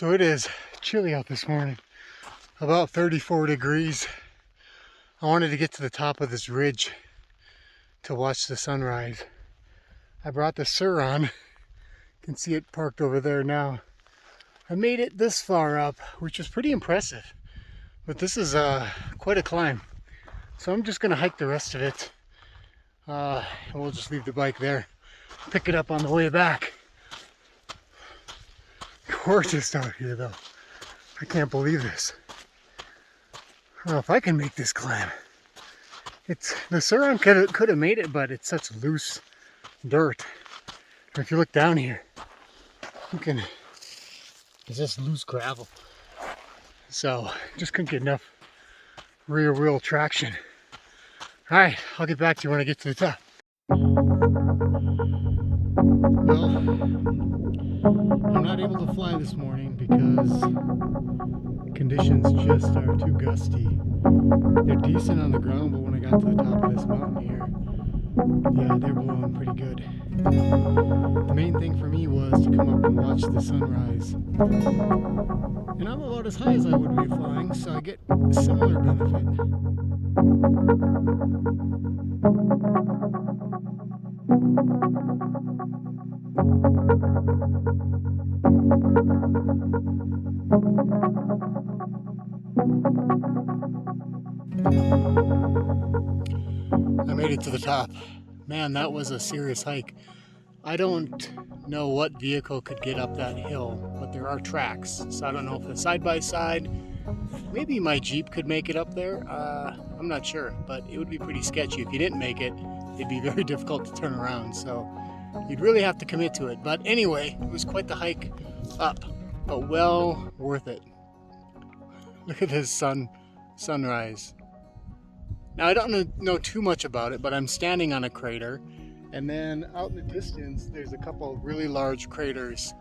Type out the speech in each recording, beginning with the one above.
So it is chilly out this morning, about 34 degrees. I wanted to get to the top of this ridge to watch the sunrise. I brought the Sur-ron. You can see it parked over there now. I made it this far up, which is pretty impressive, but this is quite a climb. So I'm just gonna hike the rest of it. And we'll just leave the bike there, pick it up on the way back. Gorgeous out here though. I can't believe this. I don't know if I can make this climb. The Sur-ron could have made it, but it's such loose dirt. Or if you look down here, it's just loose gravel. So just couldn't get enough rear wheel traction. All right, I'll get back to you when I get to the top. Well, I'm not able to fly this morning because conditions just are too gusty. They're decent on the ground, but when I got to the top of this mountain here, yeah, they're blowing pretty good. The main thing for me was to come up and watch the sunrise. And I'm about as high as I would be flying, so I get a similar benefit. I made it to the top. Man, that was a serious hike. I don't know what vehicle could get up that hill, but there are tracks. So I don't know if it's side by side. Maybe my Jeep could make it up there. I'm not sure, but it would be pretty sketchy. If you didn't make it, it'd be very difficult to turn around. So you'd really have to commit to it. But anyway, it was quite the hike up, but well worth it. Look at this sunrise. Now I don't know too much about it, but I'm standing on a crater, and then out in the distance there's a couple of really large craters.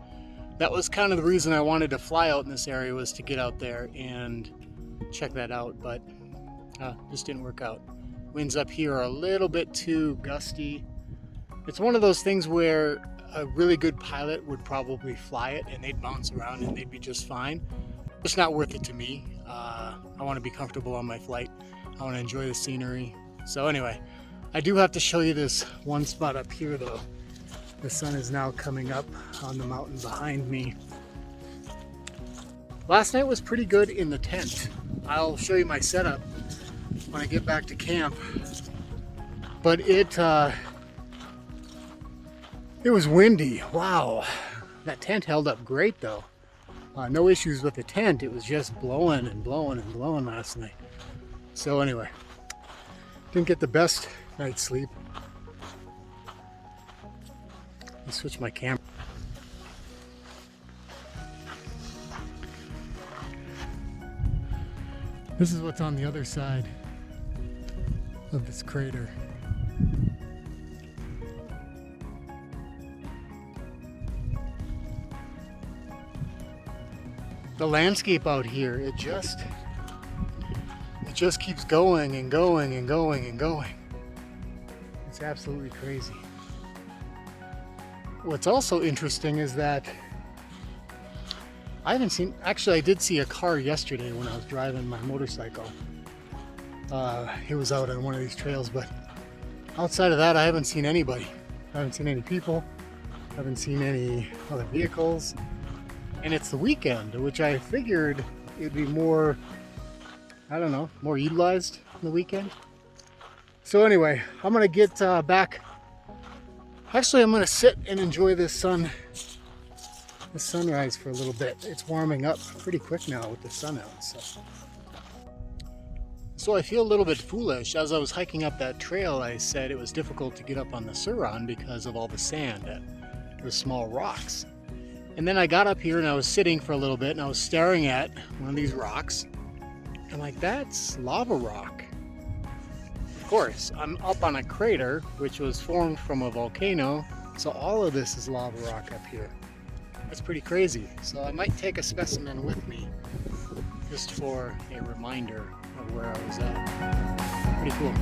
That was kind of the reason I wanted to fly out in this area, was to get out there and check that out, but just didn't work out. Winds up here are a little bit too gusty. It's one of those things where a really good pilot would probably fly it and they'd bounce around and they'd be just fine. It's not worth it to me. I want to be comfortable on my flight. I want to enjoy the scenery. So anyway, I do have to show you this one spot up here though. The sun is now coming up on the mountain behind me. Last night was pretty good in the tent. I'll show you my setup when I get back to camp. But it was windy. Wow. That tent held up great though. No issues with the tent. It was just blowing and blowing and blowing last night. So anyway, didn't get the best night's sleep. Let me switch my camera. This is what's on the other side of this crater. The landscape out here, it just keeps going and going and going and going. It's absolutely crazy. What's also interesting is that I did see a car yesterday when I was driving my motorcycle. It was out on one of these trails, but outside of that, I haven't seen anybody. I haven't seen any people. I haven't seen any other vehicles. And it's the weekend, which I figured it'd be more, I don't know, more utilized on the weekend. So anyway, I'm gonna get back. Actually, I'm gonna sit and enjoy this sunrise for a little bit. It's warming up pretty quick now with the sun out. So I feel a little bit foolish. As I was hiking up that trail, I said it was difficult to get up on the Sur-ron because of all the sand and the small rocks. And then I got up here and I was sitting for a little bit and I was staring at one of these rocks. I'm like, that's lava rock. Of course, I'm up on a crater which was formed from a volcano, so all of this is lava rock up here. That's pretty crazy. So I might take a specimen with me just for a reminder of where I was at. Pretty cool.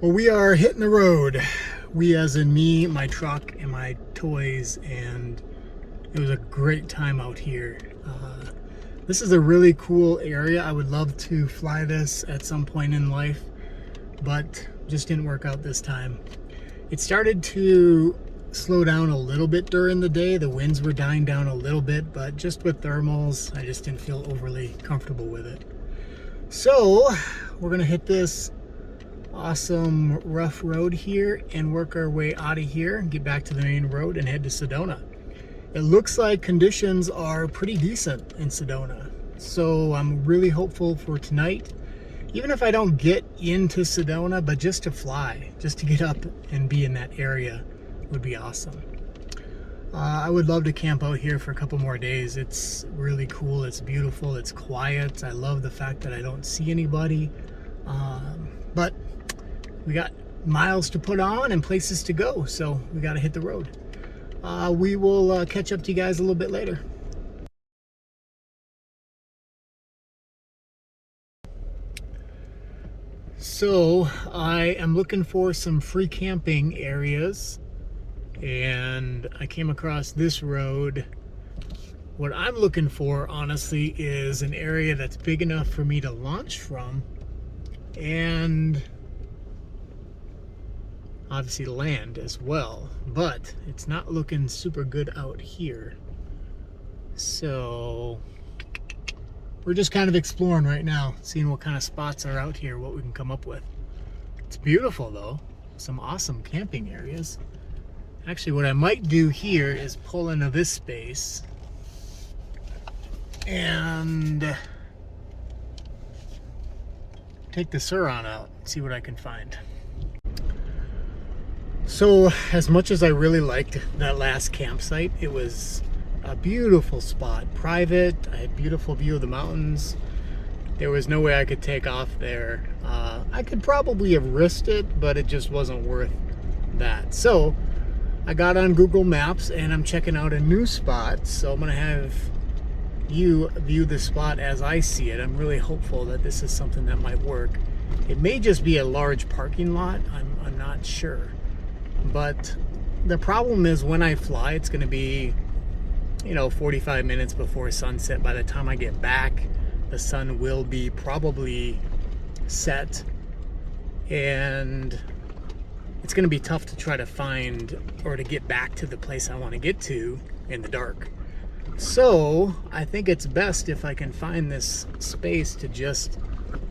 Well, we are hitting the road. We as in me, my truck, and my toys, and it was a great time out here. This is a really cool area. I would love to fly this at some point in life, but just didn't work out this time. It started to slow down a little bit during the day. The winds were dying down a little bit, but just with thermals, I just didn't feel overly comfortable with it. So we're gonna hit this awesome rough road here and work our way out of here, get back to the main road and head to Sedona. It looks like conditions are pretty decent in Sedona, so I'm really hopeful for tonight. Even if I don't get into Sedona, but just to fly, just to get up and be in that area would be awesome. I would love to camp out here for a couple more days. It's really cool, it's beautiful, it's quiet. I love the fact that I don't see anybody, but we got miles to put on and places to go, so we got to hit the road. We will catch up to you guys a little bit later. So I am looking for some free camping areas, and I came across this road. What I'm looking for, honestly, is an area that's big enough for me to launch from, and obviously land as well, but it's not looking super good out here. So we're just kind of exploring right now, seeing what kind of spots are out here, what we can come up with. It's beautiful though, some awesome camping areas. Actually, what I might do here is pull into this space and take the Sur-ron out, see what I can find. So as much as I really liked that last campsite, it was a beautiful spot, private. I had beautiful view of the mountains. There was no way I could take off there. I could probably have risked it, but it just wasn't worth that. So I got on Google Maps and I'm checking out a new spot. So I'm gonna have you view the spot as I see it. I'm really hopeful that this is something that might work. It may just be a large parking lot, I'm not sure. But the problem is when I fly, it's going to be, 45 minutes before sunset. By the time I get back, the sun will be probably set, and it's going to be tough to try to find or to get back to the place I want to get to in the dark. So I think it's best if I can find this space to just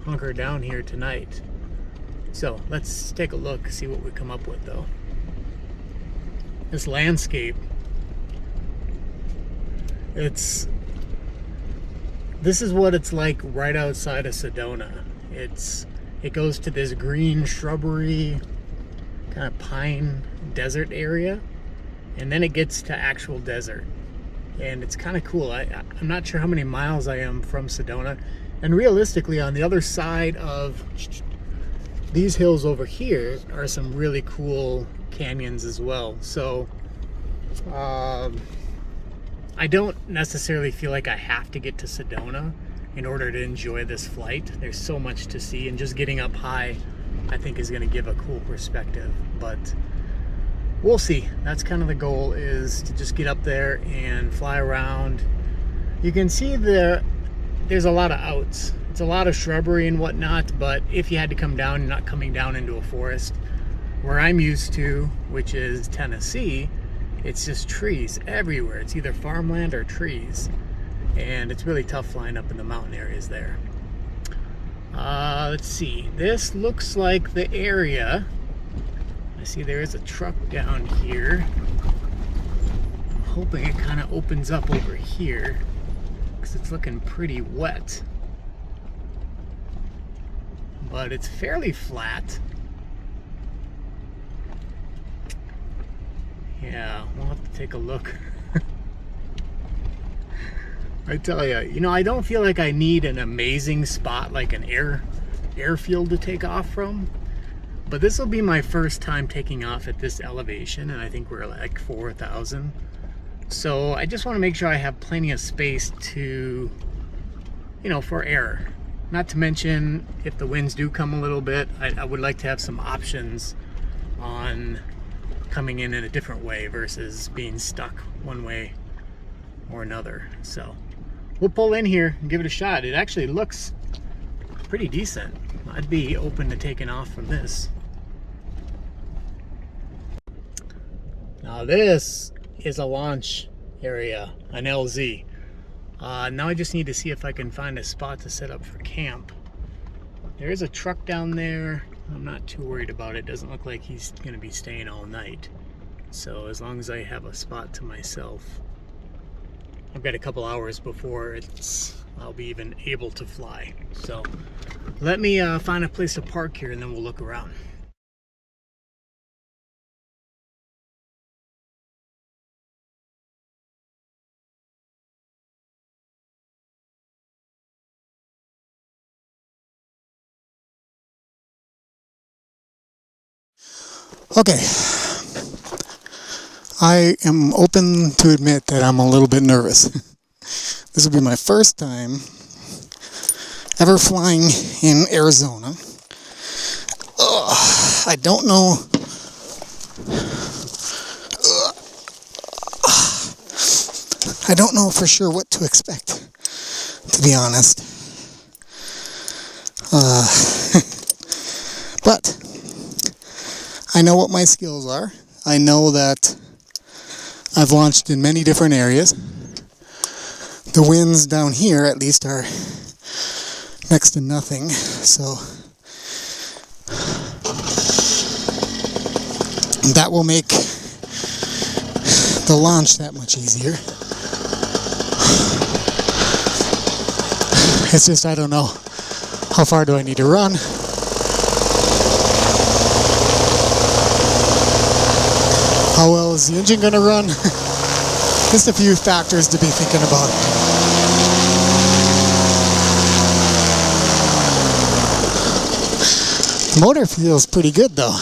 hunker down here tonight. So let's take a look, see what we come up with though. This landscape, this is what it's like right outside of Sedona. It goes to this green shrubbery, kind of pine desert area, and then it gets to actual desert, and it's kind of cool. I'm not sure how many miles I am from Sedona, and realistically on the other side of these hills over here are some really cool canyons as well. So I don't necessarily feel like I have to get to Sedona in order to enjoy this flight. There's so much to see, and just getting up high I think is going to give a cool perspective, but we'll see. That's kind of the goal, is to just get up there and fly around. You can see there's a lot of outs. It's a lot of shrubbery and whatnot, but if you had to come down, you're not coming down into a forest. Where I'm used to, which is Tennessee, it's just trees everywhere. It's either farmland or trees, and it's really tough flying up in the mountain areas there. Let's see, this looks like the area. I see there is a truck down here. I'm hoping it kind of opens up over here, because it's looking pretty wet, but it's fairly flat. Yeah, we'll have to take a look. I tell you, I don't feel like I need an amazing spot like an airfield to take off from, but this will be my first time taking off at this elevation, and I think we're like 4,000. So I just want to make sure I have plenty of space to, for air. Not to mention, if the winds do come a little bit, I would like to have some options on coming in a different way versus being stuck one way or another. So we'll pull in here and give it a shot. It actually looks pretty decent. I'd be open to taking off from this. Now this is a launch area, an LZ. Now I just need to see if I can find a spot to set up for camp. There is a truck down there. I'm not too worried about it. Doesn't look like he's going to be staying all night. So as long as I have a spot to myself, I've got a couple hours before I'll be even able to fly. So let me find a place to park here and then we'll look around. Okay, I am open to admit that I'm a little bit nervous. This will be my first time ever flying in Arizona. I don't know. I don't know for sure what to expect, to be honest. But I know what my skills are. I know that I've launched in many different areas. The winds down here, at least, are next to nothing, so that will make the launch that much easier. It's just, I don't know, how far do I need to run? How well is the engine going to run? Just a few factors to be thinking about. The motor feels pretty good though.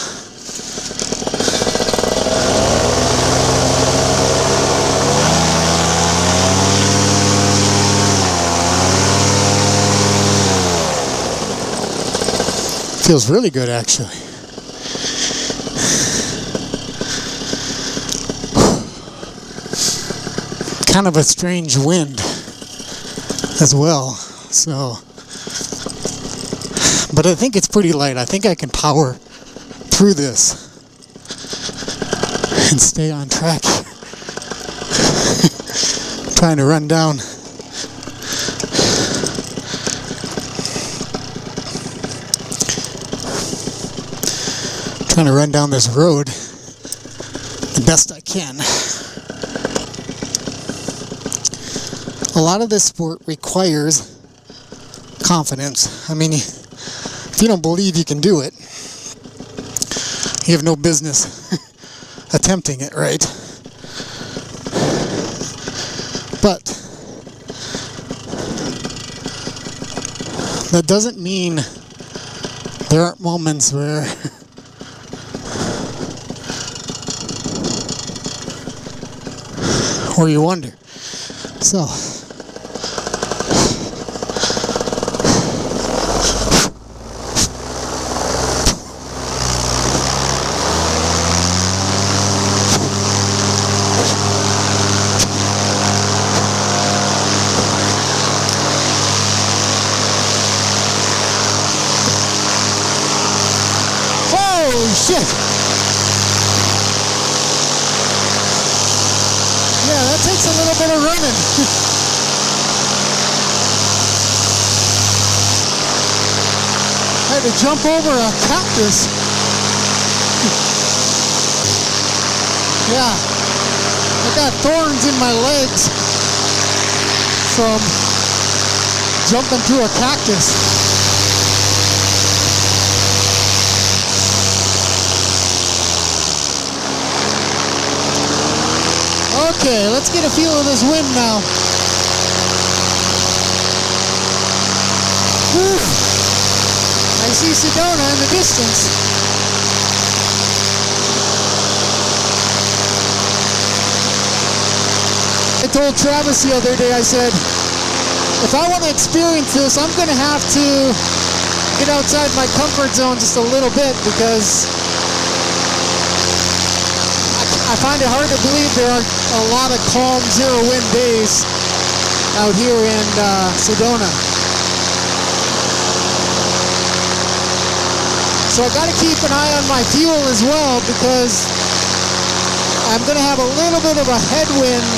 Feels really good actually. Kind of a strange wind as well, so, but I think it's pretty light. I think I can power through this and stay on track. Trying to run down. Trying to run down this road the best I can. A lot of this sport requires confidence. I mean, if you don't believe you can do it, you have no business attempting it, right? But that doesn't mean there aren't moments where you wonder. So shit! Yeah, that takes a little bit of running. I had to jump over a cactus. Yeah, I got thorns in my legs from jumping through a cactus. Okay, let's get a feel of this wind now. Whew. I see Sedona in the distance. I told Travis the other day, I said, if I want to experience this, I'm going to have to get outside my comfort zone just a little bit, because I find it hard to believe there are a lot of calm zero wind days out here in Sedona. So I got to keep an eye on my fuel as well, because I'm going to have a little bit of a headwind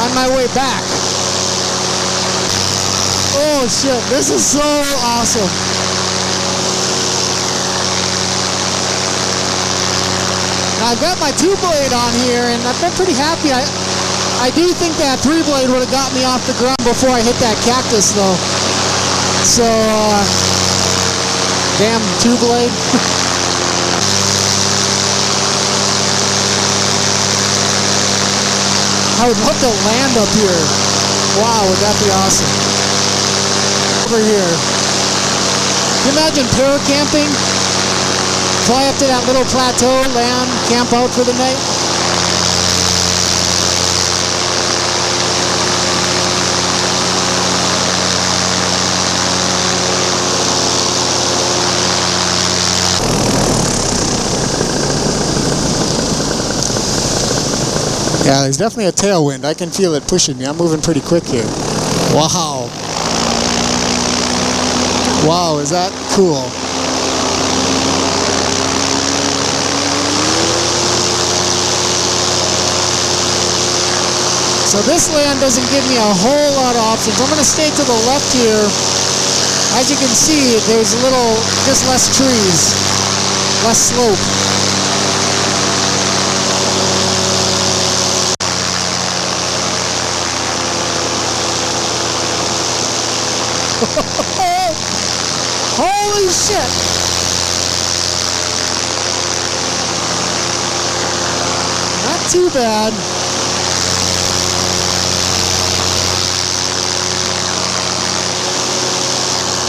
on my way back. Oh shit, this is so awesome. Now I've got my 2-blade on here, and I've been pretty happy. I do think that 3-blade would have got me off the ground before I hit that cactus though. So, damn 2-blade. I would love to land up here. Wow, would that be awesome. Over here. Can you imagine paracamping? Fly up to that little plateau, land, camp out for the night. Yeah, there's definitely a tailwind. I can feel it pushing me. I'm moving pretty quick here. Wow. Wow, is that cool? So this land doesn't give me a whole lot of options. I'm going to stay to the left here. As you can see, there's just less trees, less slope. Holy shit! Not too bad.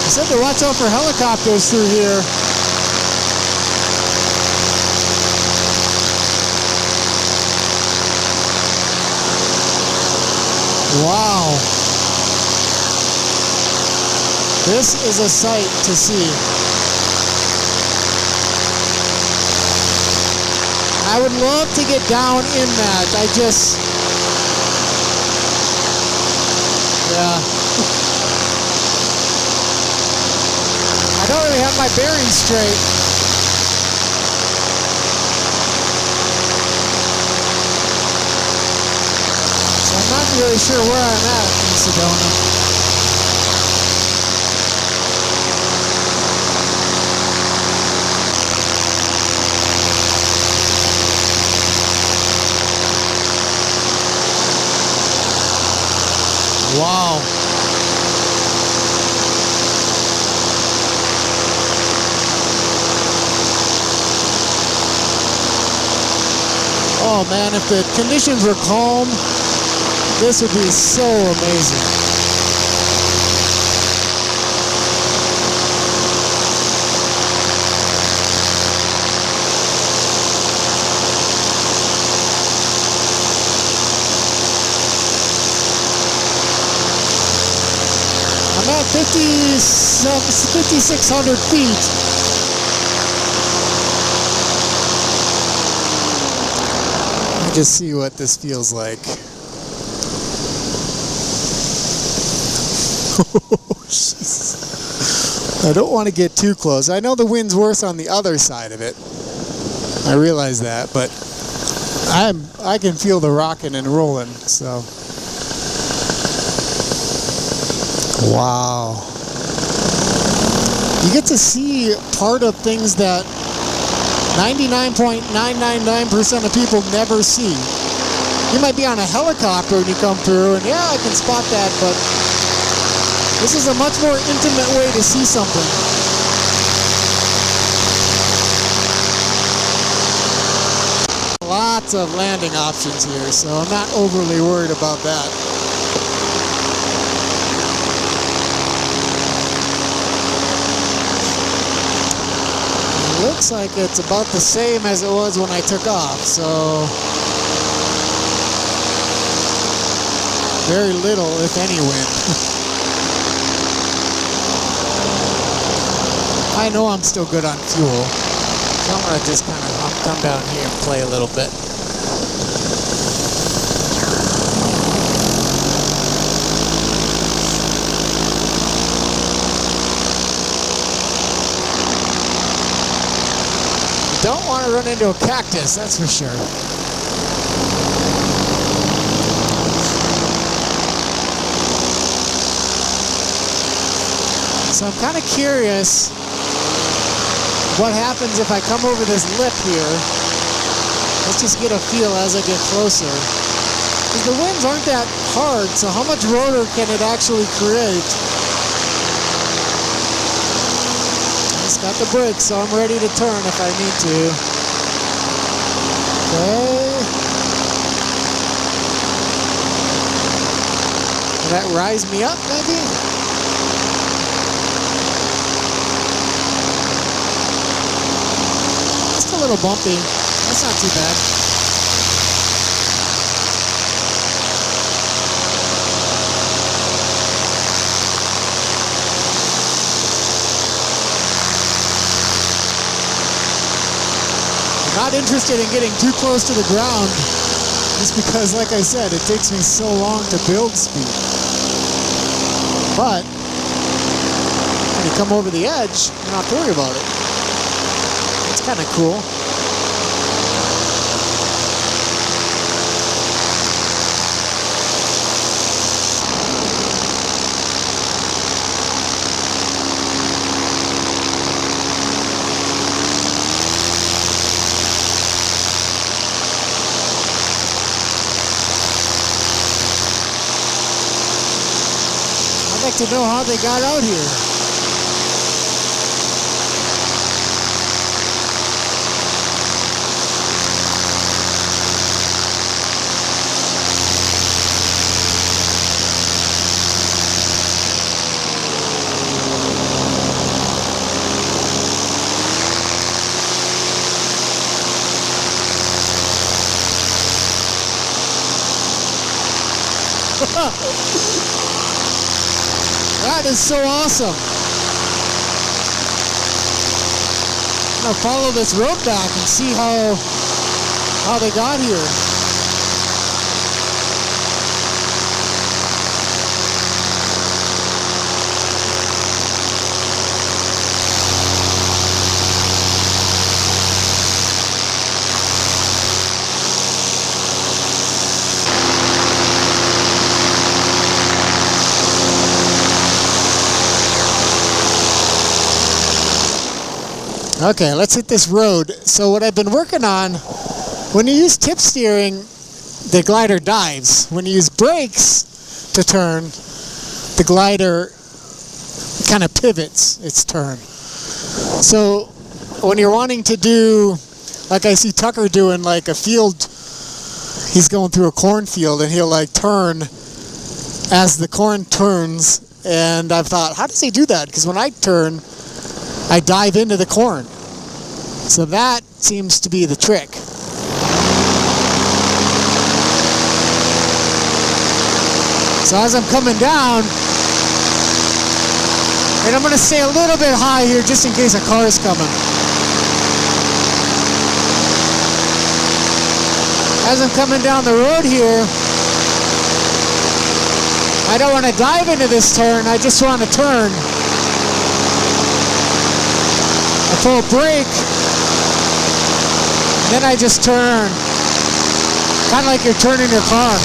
I said to watch out for helicopters through here. Wow. This is a sight to see. I would love to get down in that. Yeah. I don't really have my bearings straight. So I'm not really sure where I'm at in Sedona. Wow. Oh man, if the conditions were calm, this would be so amazing. I'm at 5,600 feet. Let me just see what this feels like. I don't want to get too close. I know the wind's worse on the other side of it. I realize that, but I can feel the rocking and rolling, so. Wow. You get to see part of things that 99.999% of people never see. You might be on a helicopter and you come through and yeah, I can spot that, but this is a much more intimate way to see something. Lots of landing options here, so I'm not overly worried about that. Looks like it's about the same as it was when I took off, so Very little, if any, wind. I know I'm still good on fuel, so I'm going to just kind of come down here and play a little bit. Don't want to run into a cactus, that's for sure. So I'm kind of curious what happens if I come over this lip here. Let's just get a feel as I get closer. Because the winds aren't that hard, so how much rotor can it actually create? It's got the brakes, so I'm ready to turn if I need to. Okay. Will that rise me up, maybe? Just a little bumpy. That's not too bad. Not interested in getting too close to the ground, just because, like I said, it takes me so long to build speed. But when you come over the edge, you don't have to worry about it. It's kind of cool. I'd like to know how they got out here. That is so awesome. I'm gonna follow this road back and see how they got here. Okay, let's hit this road. So what I've been working on, when you use tip steering, the glider dives. When you use brakes to turn, the glider kind of pivots its turn. So when you're wanting to do, like I see Tucker doing like a field, he's going through a cornfield and he'll like turn as the corn turns. And I've thought, how does he do that? Because when I turn, I dive into the corn. So that seems to be the trick. So as I'm coming down, and I'm going to stay a little bit high here just in case a car is coming. As I'm coming down the road here, I don't want to dive into this turn, I just want to turn. I pull a brake, and then I just turn. Kind of like you're turning your car.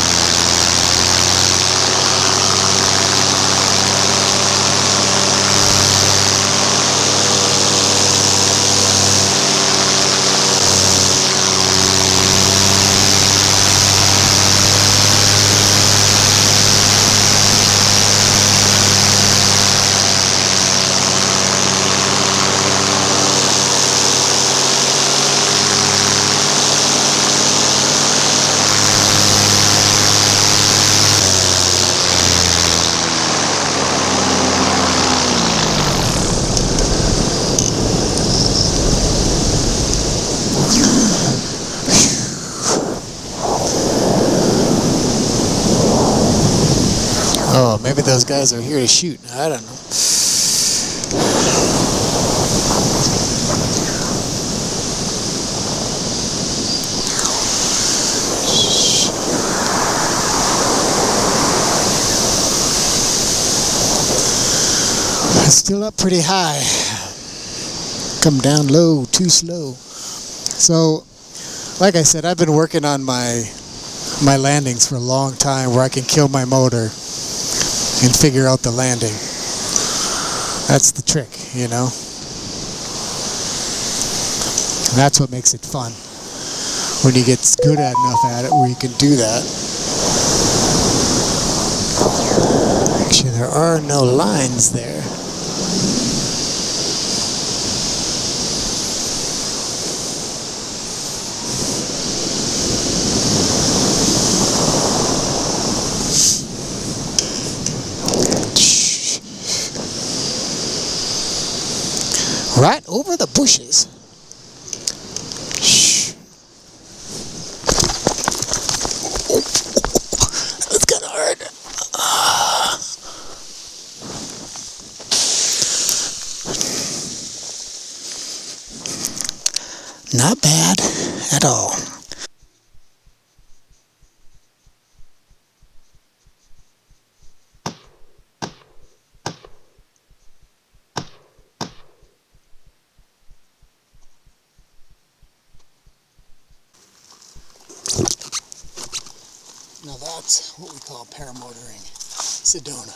those guys are here to shoot. I don't know. Still up pretty high. Come down low, too slow. So, like I said, I've been working on my landings for a long time where I can kill my motor and figure out the landing. That's the trick, you know? And that's what makes it fun. When you get good enough at it where you can do that. Actually, there are no lines there. Right over the bushes. Shh. Oh, that's kind of hard. Not bad at all. Now that's what we call paramotoring Sedona.